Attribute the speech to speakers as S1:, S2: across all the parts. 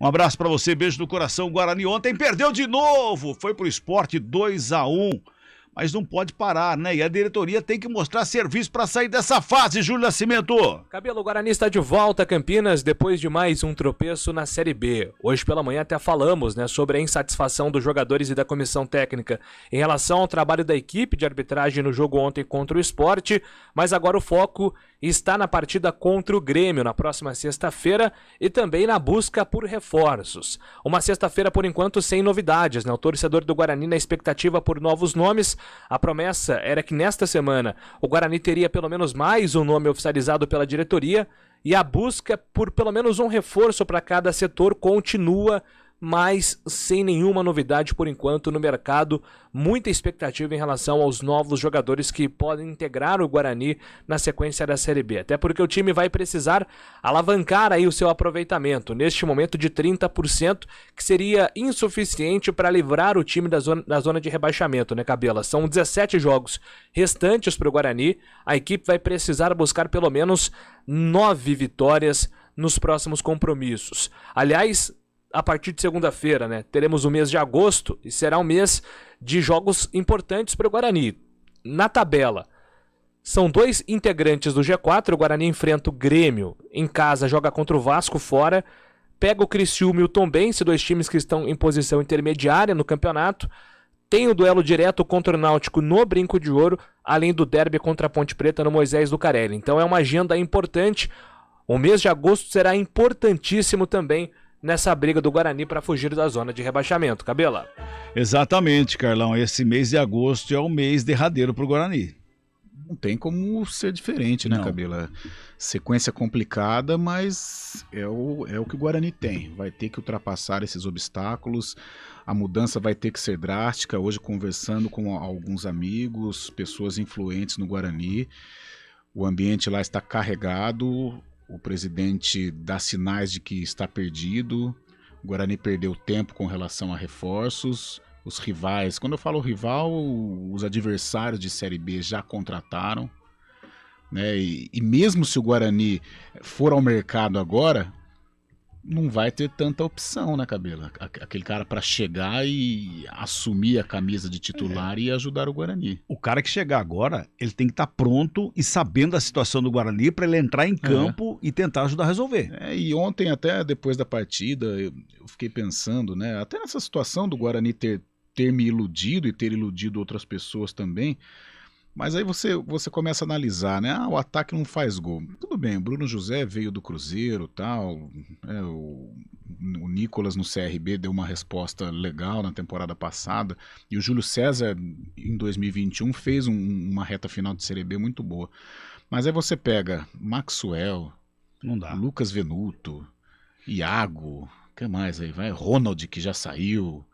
S1: Um abraço pra você, beijo no coração. O Guarani ontem perdeu de novo, foi pro Sport 2-1. Mas não pode parar, né? E a diretoria tem que mostrar serviço para sair dessa fase, Júlio Nascimento.
S2: Cabelo, o Guarani está de volta a Campinas depois de mais um tropeço na Série B. Hoje pela manhã até falamos, né, sobre a insatisfação dos jogadores e da comissão técnica em relação ao trabalho da equipe de arbitragem no jogo ontem contra o Sport, mas agora o foco está na partida contra o Grêmio na próxima sexta-feira e também na busca por reforços. Uma sexta-feira, por enquanto, sem novidades, né? O torcedor do Guarani na expectativa por novos nomes. A promessa era que nesta semana o Guarani teria pelo menos mais um nome oficializado pela diretoria e a busca por pelo menos um reforço para cada setor continua, mas sem nenhuma novidade por enquanto no mercado. Muita expectativa em relação aos novos jogadores que podem integrar o Guarani na sequência da Série B. Até porque o time vai precisar alavancar aí o seu aproveitamento, neste momento de 30%, que seria insuficiente para livrar o time da zona de rebaixamento, né, Cabela? São 17 jogos restantes para o Guarani. A equipe vai precisar buscar pelo menos 9 vitórias nos próximos compromissos. Aliás, a partir de segunda-feira, né, teremos o mês de agosto e será um mês de jogos importantes para o Guarani. Na tabela, são 2 integrantes do G4, o Guarani enfrenta o Grêmio em casa, joga contra o Vasco fora, pega o Criciúma e o Tombense, 2 times que estão em posição intermediária no campeonato, tem o duelo direto contra o Náutico no Brinco de Ouro, além do derby contra a Ponte Preta no Moisés Lucarelli. Então é uma agenda importante, o mês de agosto será importantíssimo também nessa briga do Guarani para fugir da zona de rebaixamento. Cabela?
S1: Exatamente, Carlão. Esse mês de agosto é o mês derradeiro para o Guarani.
S3: Não tem como ser diferente, né, Cabela? Sequência complicada, mas é o que o Guarani tem. Vai ter que ultrapassar esses obstáculos. A mudança vai ter que ser drástica. Hoje, conversando com alguns amigos, pessoas influentes no Guarani, o ambiente lá está carregado. O presidente dá sinais de que está perdido. O Guarani perdeu tempo com relação a reforços. Os rivais, quando eu falo rival, os adversários de Série B já contrataram, né? E mesmo se o Guarani for ao mercado agora, não vai ter tanta opção, né, Cabela? Aquele cara para chegar e assumir a camisa de titular e ajudar o Guarani.
S1: O cara que chegar agora, ele tem que estar pronto e sabendo a situação do Guarani para ele entrar em campo e tentar ajudar a resolver.
S3: E ontem, até depois da partida, eu fiquei pensando, né, até nessa situação do Guarani ter me iludido e ter iludido outras pessoas também. Mas aí você começa a analisar, né? O ataque não faz gol. Tudo bem, o Bruno José veio do Cruzeiro, tal, o Nicolas no CRB deu uma resposta legal na temporada passada, e o Júlio César em 2021 fez uma reta final de Série B muito boa. Mas aí você pega Maxwell,
S1: não dá.
S3: Lucas Venuto, Iago, o que mais aí? Ronald, que já saiu.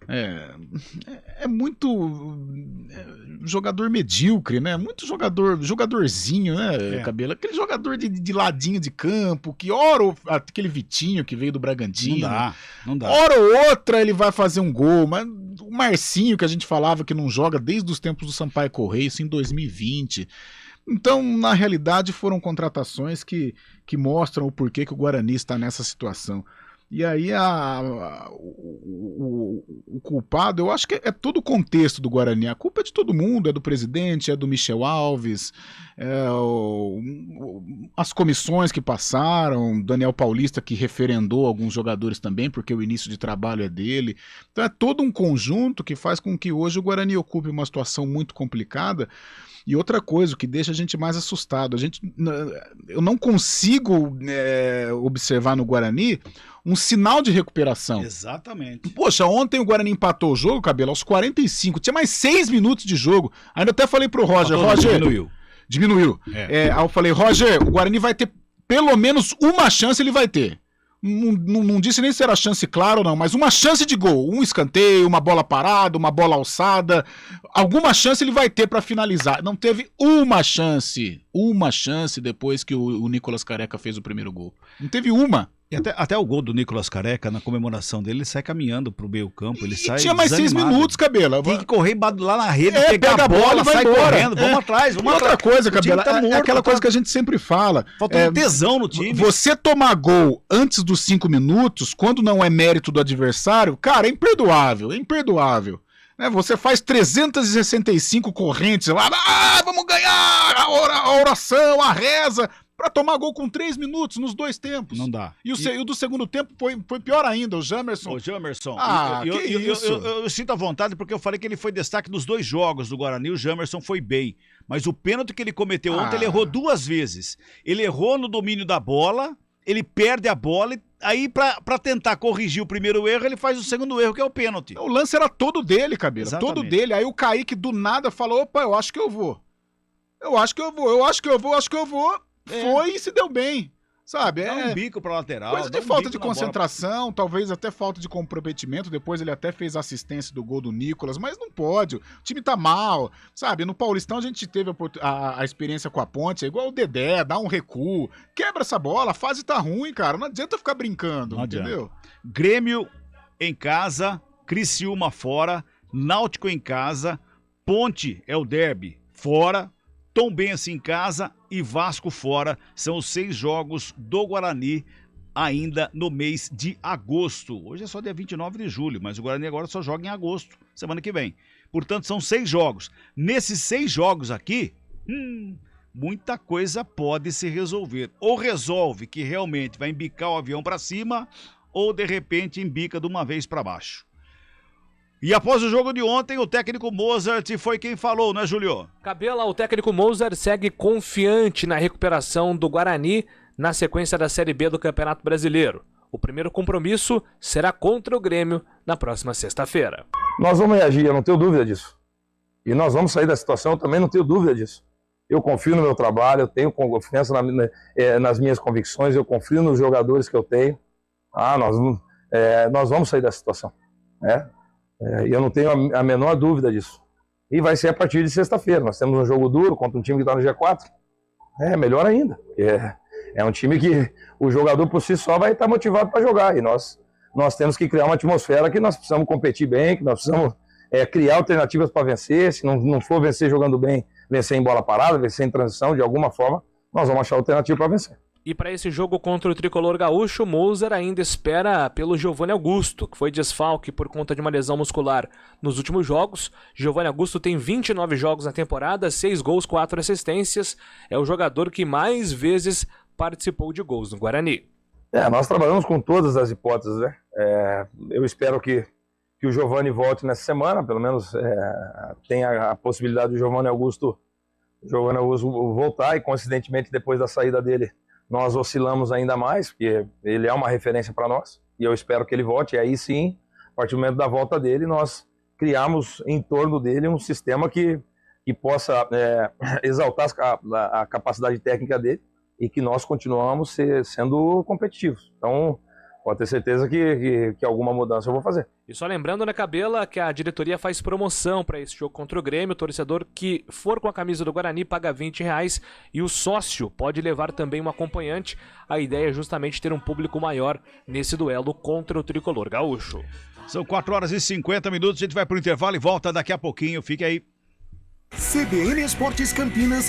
S3: É muito jogador medíocre, né? Muito jogadorzinho, né, Cabelo? Aquele jogador de ladinho de campo, que hora aquele Vitinho que veio do Bragantino.
S1: Não dá.
S3: Hora ou outra ele vai fazer um gol, mas o Marcinho, que a gente falava que não joga desde os tempos do Sampaio Correia, isso em 2020. Então, na realidade, foram contratações que mostram o porquê que o Guarani está nessa situação. E aí o culpado, eu acho que é todo o contexto do Guarani. A culpa é de todo mundo, é do presidente, é do Michel Alves, as comissões que passaram, Daniel Paulista que referendou alguns jogadores também, porque o início de trabalho é dele. Então é todo um conjunto que faz com que hoje o Guarani ocupe uma situação muito complicada. E outra coisa, o que deixa a gente mais assustado, eu não consigo observar no Guarani um sinal de recuperação.
S1: Exatamente.
S3: Poxa, ontem o Guarani empatou o jogo, Cabelo, aos 45, tinha mais 6 minutos de jogo. Ainda até falei pro Roger, Diminuiu. Aí eu falei, Roger, o Guarani vai ter pelo menos uma chance, ele vai ter. Não disse nem se era chance clara ou não, mas uma chance de gol, um escanteio, uma bola parada, uma bola alçada, alguma chance ele vai ter para finalizar. Não teve uma chance depois que o Nicolas Careca fez o primeiro gol. Não teve uma.
S1: E até o gol do Nicolas Careca, na comemoração dele, ele sai caminhando pro meio campo, ele sai
S3: tinha mais 6 minutos, Cabela.
S1: Tem que correr lá na rede,
S3: pega a bola,
S1: sai
S3: embora.
S1: correndo, vamos atrás, vamos
S3: outra
S1: atrás.
S3: Coisa, Cabela,
S1: Tá morto,
S3: é aquela coisa que a gente sempre fala.
S1: Faltou um tesão no time.
S3: Você tomar gol antes dos 5 minutos, quando não é mérito do adversário, cara, é imperdoável, é imperdoável. Você faz 365 correntes lá, vamos ganhar, a oração, a reza, pra tomar gol com 3 minutos nos 2 tempos.
S1: Não dá.
S3: E o do segundo tempo foi pior ainda, o Jamerson.
S1: Eu sinto a vontade porque eu falei que ele foi destaque nos 2 jogos do Guarani, o Jamerson foi bem. Mas o pênalti que ele cometeu ontem, ele errou 2 vezes. Ele errou no domínio da bola, ele perde a bola, aí pra tentar corrigir o primeiro erro, ele faz o segundo erro, que é o pênalti.
S3: O lance era todo dele, Cabela,
S1: Exatamente.
S3: Todo dele. Aí o Kaique do nada falou, opa, eu acho que eu vou. Foi e se deu bem, sabe?
S1: Dá um bico pra lateral.
S3: Coisa de falta de concentração, talvez até falta de comprometimento. Depois ele até fez a assistência do gol do Nicolas, mas não pode. O time tá mal, sabe? No Paulistão a gente teve a experiência com a Ponte, é igual o Dedé, dá um recuo, quebra essa bola, a fase tá ruim, cara. Não adianta ficar brincando, entendeu?
S1: Grêmio em casa, Criciúma fora, Náutico em casa, Ponte é o derby fora, Tombense em casa e Vasco fora. São os 6 jogos do Guarani ainda no mês de agosto. Hoje é só dia 29 de julho, mas o Guarani agora só joga em agosto, semana que vem. Portanto, são 6 jogos. Nesses 6 jogos aqui, muita coisa pode se resolver. Ou resolve que realmente vai embicar o avião para cima, ou de repente embica de uma vez para baixo. E após o jogo de ontem, o técnico Mozart foi quem falou, né, Júlio?
S2: Cabela, o técnico Mozart segue confiante na recuperação do Guarani na sequência da Série B do Campeonato Brasileiro. O primeiro compromisso será contra o Grêmio na próxima sexta-feira.
S4: Nós vamos reagir, eu não tenho dúvida disso. E nós vamos sair da situação, eu também não tenho dúvida disso. Eu confio no meu trabalho, eu tenho confiança nas minhas convicções, eu confio nos jogadores que eu tenho. Nós vamos sair da situação, né? Eu não tenho a menor dúvida disso. E vai ser a partir de sexta-feira. Nós temos um jogo duro contra um time que está no G4. Melhor ainda. É um time que o jogador por si só vai estar motivado para jogar. E nós temos que criar uma atmosfera que nós precisamos competir bem, que nós precisamos criar alternativas para vencer. Se não for vencer jogando bem, vencer em bola parada, vencer em transição, de alguma forma, nós vamos achar alternativa para vencer.
S2: E para esse jogo contra o Tricolor Gaúcho, o Mozart ainda espera pelo Giovanni Augusto, que foi desfalque por conta de uma lesão muscular nos últimos jogos. Giovanni Augusto tem 29 jogos na temporada, 6 gols, 4 assistências. É o jogador que mais vezes participou de gols no Guarani.
S4: Nós trabalhamos com todas as hipóteses, né? Eu espero que o Giovanni volte nessa semana, pelo menos tenha a possibilidade do Giovanni Augusto voltar, e coincidentemente depois da saída dele nós oscilamos ainda mais, porque ele é uma referência para nós, e eu espero que ele volte, e aí sim, a partir do momento da volta dele, nós criamos em torno dele um sistema que possa exaltar a capacidade técnica dele, e que nós continuamos sendo competitivos. Então, pode ter certeza que alguma mudança eu vou fazer.
S2: E só lembrando, né, Cabela, que a diretoria faz promoção para esse jogo contra o Grêmio. O torcedor que for com a camisa do Guarani paga R$20 e o sócio pode levar também um acompanhante. A ideia é justamente ter um público maior nesse duelo contra o Tricolor Gaúcho.
S1: São 4h50, a gente vai pro intervalo e volta daqui a pouquinho. Fique aí.
S5: CBN Esportes Campinas